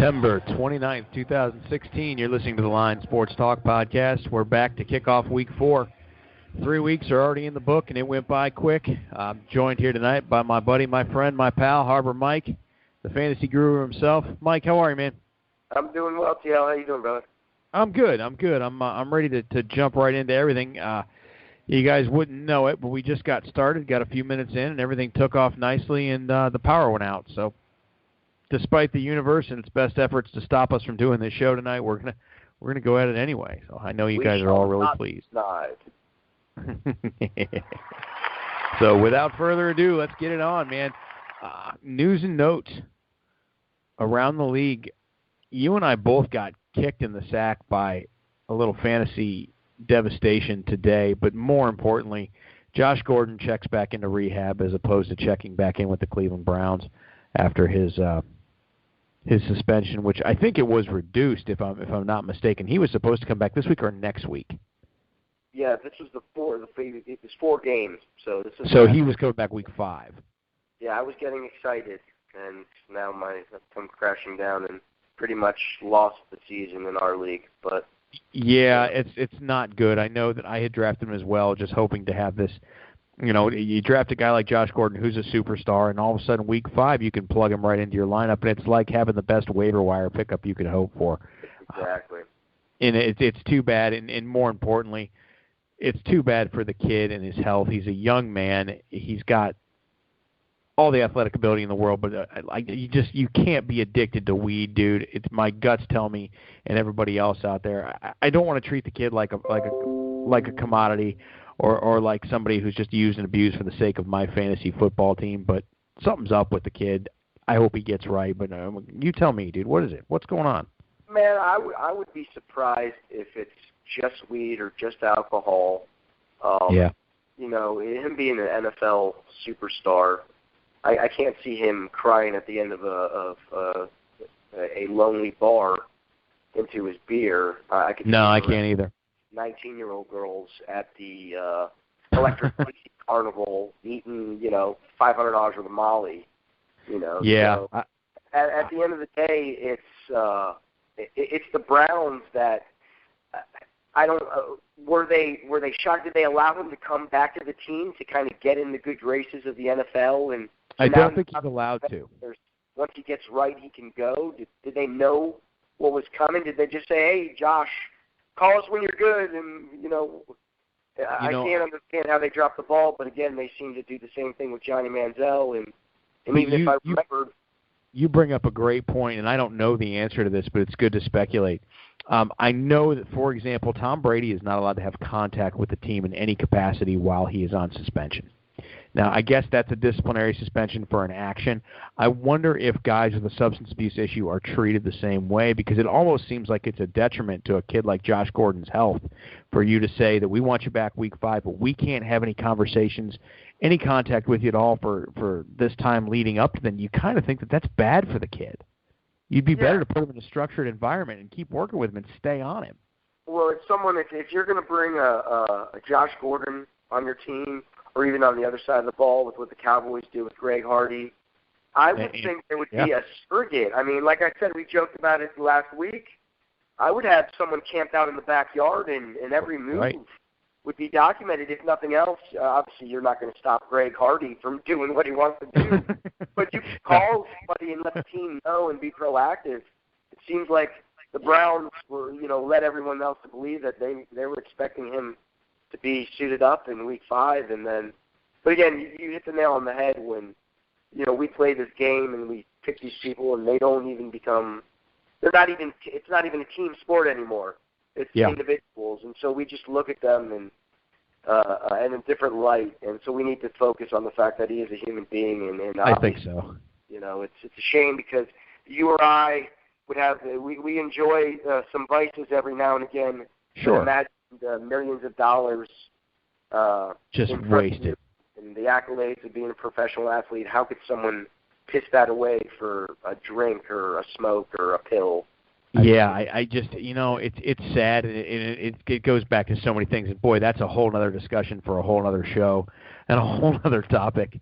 September 29th, 2016. You're listening to the Line Sports Talk podcast. We're back to kick off week 4. 3 weeks are already in the book, and it went by quick. I'm joined here tonight by my buddy, my friend, my pal, Harbor Mike, the fantasy guru himself. Mike, how are you, man? I'm doing well, TL. How you doing, brother? I'm good. I'm ready to jump right into everything. You guys wouldn't know it, but we just got started, got a few minutes in, and everything took off nicely, and the power went out. So despite the universe and its best efforts to stop us from doing this show tonight, we're gonna go at it anyway. So I know you guys are all really pleased. So without further ado, let's get it on, man. News and notes around the league. You and I both got kicked in the sack by a little fantasy devastation today, but more importantly, Josh Gordon checks back into rehab as opposed to checking back in with the Cleveland Browns after his suspension, which I think it was reduced, if I'm not mistaken. He was supposed to come back this week or next week. Yeah, this was it was 4 games. So he was coming back week 5. Yeah, I was getting excited, and now I've come crashing down and pretty much lost the season in our league. But yeah, it's not good. I know that I had drafted him as well, just hoping to have this. You know, you draft a guy like Josh Gordon, who's a superstar, and all of a sudden, week 5, you can plug him right into your lineup, and it's like having the best waiver wire pickup you could hope for. Exactly. And it's too bad, and more importantly, it's too bad for the kid and his health. He's a young man. He's got all the athletic ability in the world, but you can't be addicted to weed, dude. It's my guts tell me, and everybody else out there. I don't want to treat the kid like a commodity. Or like somebody who's just used and abused for the sake of my fantasy football team, but something's up with the kid. I hope he gets right, but you tell me, dude, what is it? What's going on? Man, I would be surprised if it's just weed or just alcohol. Yeah. You know, him being an NFL superstar, I can't see him crying at the end of a lonely bar into his beer. I can't either. 19-year-old girls at the Electric Carnival eating, $500 worth of Molly, Yeah. So at the end of the day, it's the Browns that I don't. Were they shocked? Did they allow him to come back to the team to kind of get in the good graces of the NFL? And so I don't think he's allowed to. Once he gets right, he can go. Did they know what was coming? Did they just say, "Hey, Josh, call us when you're good," and, I can't understand how they dropped the ball, but again, they seem to do the same thing with Johnny Manziel, and even if I remember... You bring up a great point, and I don't know the answer to this, but it's good to speculate. I know that, for example, Tom Brady is not allowed to have contact with the team in any capacity while he is on suspension. Now, I guess that's a disciplinary suspension for an action. I wonder if guys with a substance abuse issue are treated the same way, because it almost seems like it's a detriment to a kid like Josh Gordon's health for you to say that we want you back week 5, but we can't have any conversations, any contact with you at all for this time leading up to then. You kind of think that that's bad for the kid. You'd be better to put him in a structured environment and keep working with him and stay on him. Well, it's someone, if you're going to bring a Josh Gordon on your team, or even on the other side of the ball with what the Cowboys do with Greg Hardy, I would think there would be a surrogate. I mean, like I said, we joked about it last week. I would have someone camped out in the backyard, and every move would be documented, if nothing else. Obviously, you're not going to stop Greg Hardy from doing what he wants to do, but you can call somebody and let the team know and be proactive. It seems like the Browns were, let everyone else to believe that they were expecting him to be suited up in week 5, and then, but again, you hit the nail on the head when, we play this game and we pick these people and they don't even become, it's not even a team sport anymore. It's individuals, and so we just look at them and in a different light, and so we need to focus on the fact that he is a human being, and I think so. It's a shame because you or I would have, we enjoy some vices every now and again. Sure. Imagine millions of dollars just wasted. And the accolades of being a professional athlete, how could someone piss that away for a drink or a smoke or a pill? Yeah, I just, it's sad, and it goes back to so many things. And boy, that's a whole other discussion for a whole other show and a whole other topic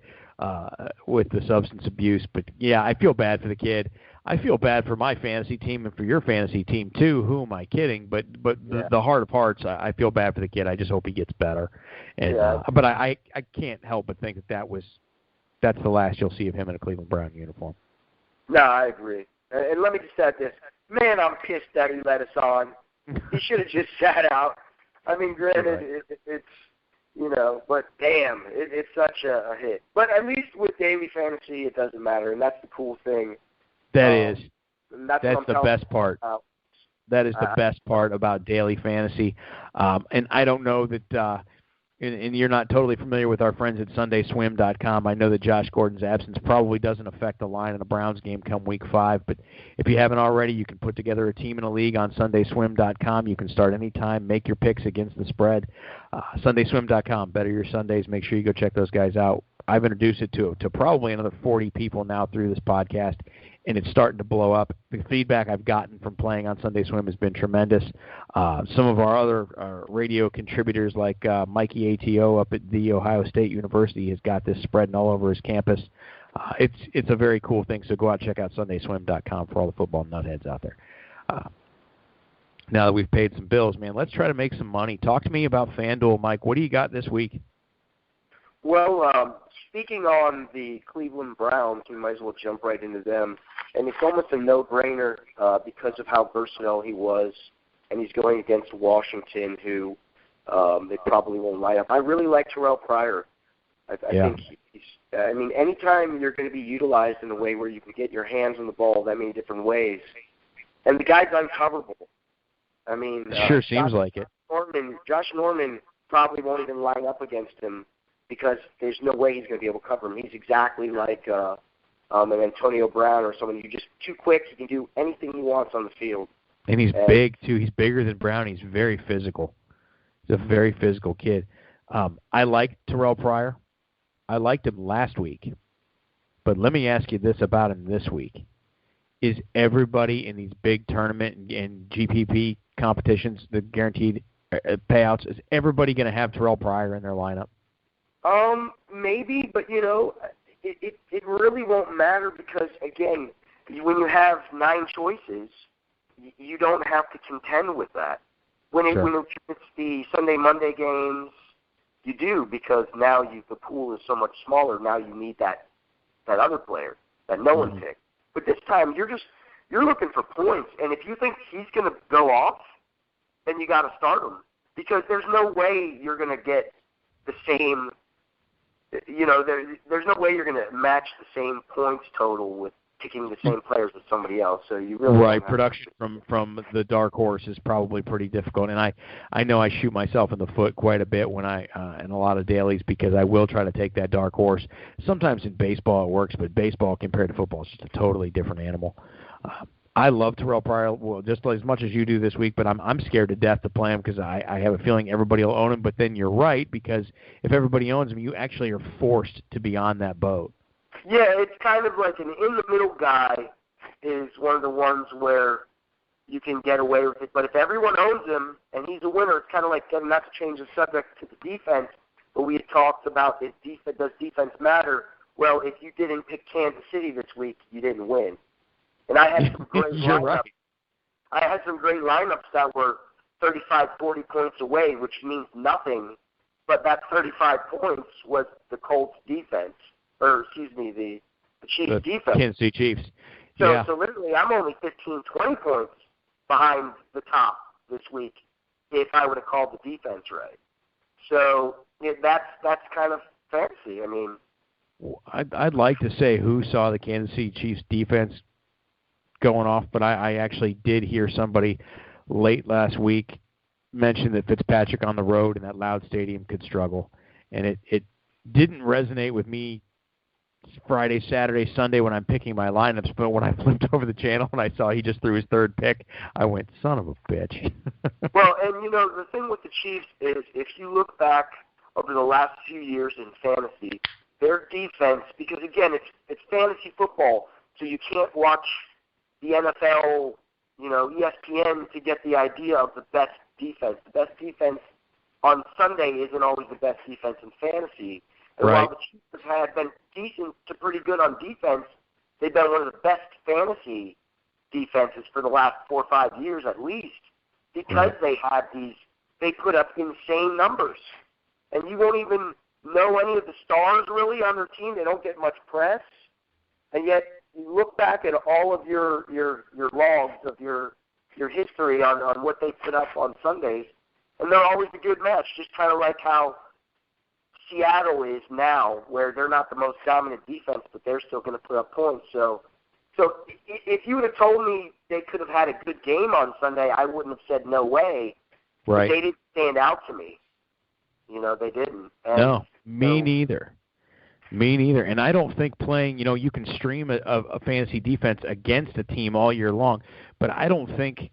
with the substance abuse. But yeah, I feel bad for the kid. I feel bad for my fantasy team and for your fantasy team too. Who am I kidding? But the heart of hearts, I feel bad for the kid. I just hope he gets better. And but I can't help but think that's the last you'll see of him in a Cleveland Brown uniform. No, I agree. And let me just add this. Man, I'm pissed that he let us on. He should have just sat out. I mean, granted, it's but damn, it's such a hit. But at least with daily fantasy, it doesn't matter, and that's the cool thing. That's the best part. That is the best part about daily fantasy. And I don't know that and you're not totally familiar with our friends at SundaySwim.com. I know that Josh Gordon's absence probably doesn't affect the line in the Browns game come Week 5, but if you haven't already, you can put together a team in a league on SundaySwim.com. You can start anytime, make your picks against the spread. SundaySwim.com, better your Sundays. Make sure you go check those guys out. I've introduced it to probably another 40 people now through this podcast, and it's starting to blow up. The feedback I've gotten from playing on Sunday Swim has been tremendous. Some of our other radio contributors, like Mikey ATO up at The Ohio State University, has got this spreading all over his campus. It's a very cool thing, so go out and check out SundaySwim.com for all the football nutheads out there. Now that we've paid some bills, man, let's try to make some money. Talk to me about FanDuel, Mike. What do you got this week? Well, speaking on the Cleveland Browns, we might as well jump right into them. And it's almost a no-brainer because of how versatile he was, and he's going against Washington, who they probably won't line up. I really like Terrell Pryor. I think anytime you're going to be utilized in a way where you can get your hands on the ball that many different ways, and the guy's uncoverable. I mean, sure seems like it. Josh Norman probably won't even line up against him because there's no way he's going to be able to cover him. He's exactly like an Antonio Brown or someone who's just too quick. He can do anything he wants on the field. And he's big, too. He's bigger than Brown. He's very physical. He's a very physical kid. I like Terrell Pryor. I liked him last week. But let me ask you this about him this week. Is everybody in these big tournament and GPP competitions, the guaranteed payouts, is everybody going to have Terrell Pryor in their lineup? Maybe, but, it really won't matter because, again, when you have 9 choices, you don't have to contend with that. When it's the Sunday, Monday games, you do because now the pool is so much smaller. Now you need that other player that no one picked. But this time you're looking for points, and if you think he's going to go off, then you got to start him because there's no way you're going to get the same. There's no way you're going to match the same points total with picking the same players as somebody else. So you really production from the dark horse is probably pretty difficult, and I know I shoot myself in the foot quite a bit when I in a lot of dailies because I will try to take that dark horse. Sometimes in baseball it works, but baseball compared to football is just a totally different animal. I love Terrell Pryor just as much as you do this week, but I'm scared to death to play him because I have a feeling everybody will own him. But then you're right because if everybody owns him, you actually are forced to be on that boat. Yeah, it's kind of like an in-the-middle guy is one of the ones where you can get away with it. But if everyone owns him and he's a winner, it's kind of like, not to change the subject to the defense, but we had talked about does defense matter? Well, if you didn't pick Kansas City this week, you didn't win. And I had some great lineups. Right. I had some great lineups that were 35, 40 points away, which means nothing. But that 35 points was the Colts defense. The Chiefs defense. Kansas City Chiefs. So literally, I'm only 15, 20 points behind the top this week if I would have called the defense right. So that's kind of fantasy. I mean, I'd like to say who saw the Kansas City Chiefs defense going off, but I actually did hear somebody late last week mention that Fitzpatrick on the road in that loud stadium could struggle, and it didn't resonate with me Friday, Saturday, Sunday when I'm picking my lineups, but when I flipped over the channel and I saw he just threw his third pick, I went, son of a bitch. Well, and the thing with the Chiefs is if you look back over the last few years in fantasy, their defense, because again, it's fantasy football, so you can't watch the NFL, ESPN to get the idea of the best defense. The best defense on Sunday isn't always the best defense in fantasy. And while the Chiefs had been decent to pretty good on defense, they've been one of the best fantasy defenses for the last 4 or 5 years at least, because they put up insane numbers. And you won't even know any of the stars really on their team. They don't get much press. And yet you look back at all of your logs of your history on what they put up on Sundays, and they're always a good match, just kind of like how Seattle is now, where they're not the most dominant defense, but they're still going to put up points. So if you would have told me they could have had a good game on Sunday, I wouldn't have said no way. Right. But they didn't stand out to me. They didn't. And no, me neither. Me neither. And I don't think playing, you can stream a fantasy defense against a team all year long, but I don't think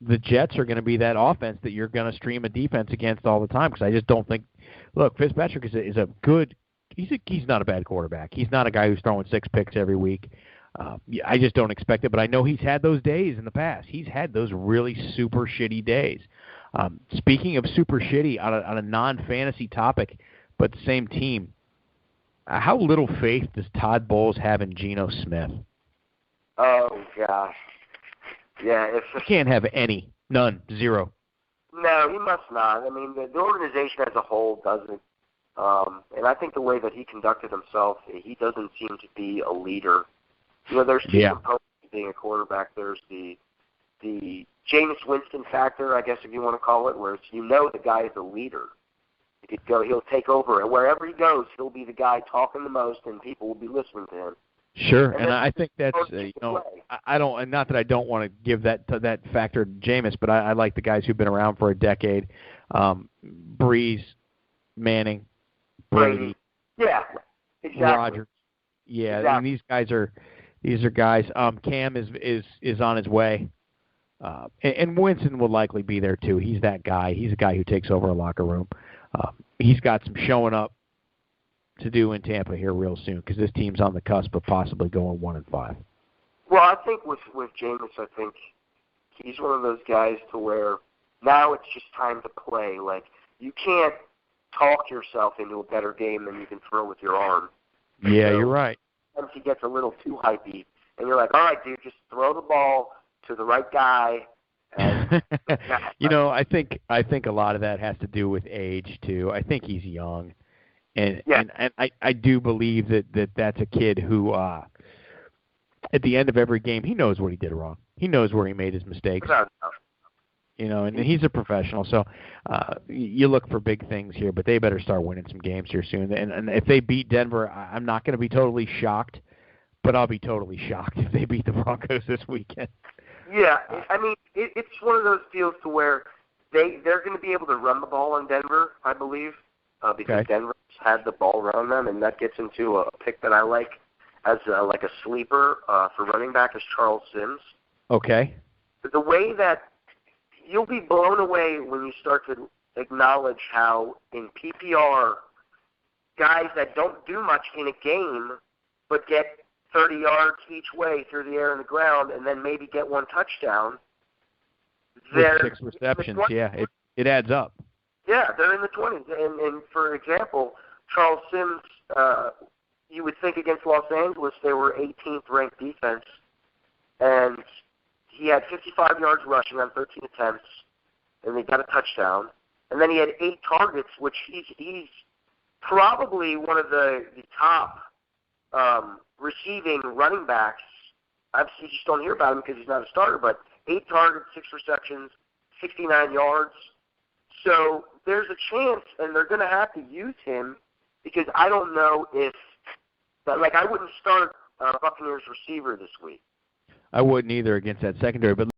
the Jets are going to be that offense that you're going to stream a defense against all the time, because I just don't think – look, Fitzpatrick is a good – he's not a bad quarterback. He's not a guy who's throwing 6 picks every week. I just don't expect it, but I know he's had those days in the past. He's had those really super shitty days. Speaking of super shitty, on a non-fantasy topic, but same team, how little faith does Todd Bowles have in Geno Smith? Oh, gosh. Yeah. He can't have any. None. Zero. No, he must not. I mean, the organization as a whole doesn't. And I think the way that he conducted himself, he doesn't seem to be a leader. There's two components to being a quarterback. There's the Jameis Winston factor, I guess if you want to call it, where it's, the guy is a leader. He'll take over, and wherever he goes, he'll be the guy talking the most, and people will be listening to him. Sure, and I think that's I don't, and not that I don't want to give that factor to Jameis, but I like the guys who've been around for a decade, Breeze, Manning, Brady, exactly. Rodgers, exactly. I mean, these are guys. Cam is on his way, and Winston will likely be there too. He's that guy. He's a guy who takes over a locker room. He's got some showing up to do in Tampa here real soon, because this team's on the cusp of possibly going 1-5. Well, I think with Jameis, I think he's one of those guys to where now it's just time to play. Like, you can't talk yourself into a better game than you can throw with your arm. Yeah, you're right. Sometimes he gets a little too hypey, and you're like, all right, dude, just throw the ball to the right guy. And, I think a lot of that has to do with age too. I think he's young, and I do believe that's a kid who, at the end of every game, he knows what he did wrong. He knows where he made his mistakes. And he's a professional, so you look for big things here, but they better start winning some games here soon. And if they beat Denver, I'm not going to be totally shocked, but I'll be totally shocked if they beat the Broncos this weekend. Yeah, I mean, it's one of those deals to where they're going to be able to run the ball on Denver, I believe, because Denver's had the ball run them, and that gets into a pick that I like as like a sleeper for running back is Charles Sims. Okay. The way that you'll be blown away when you start to acknowledge how in PPR, guys that don't do much in a game but get 30 yards each way through the air and the ground, and then maybe get one touchdown. With 6 receptions, it adds up. Yeah, they're in the 20s. And for example, Charles Sims, you would think against Los Angeles they were 18th ranked defense, and he had 55 yards rushing on 13 attempts, and they got a touchdown. And then he had 8 targets, which he's probably one of the top receiving running backs. Obviously, you just don't hear about him because he's not a starter, but 8 targets, 6 receptions, 69 yards. So there's a chance, and they're going to have to use him, because I don't know if – I wouldn't start Buccaneers receiver this week. I wouldn't either against that secondary, but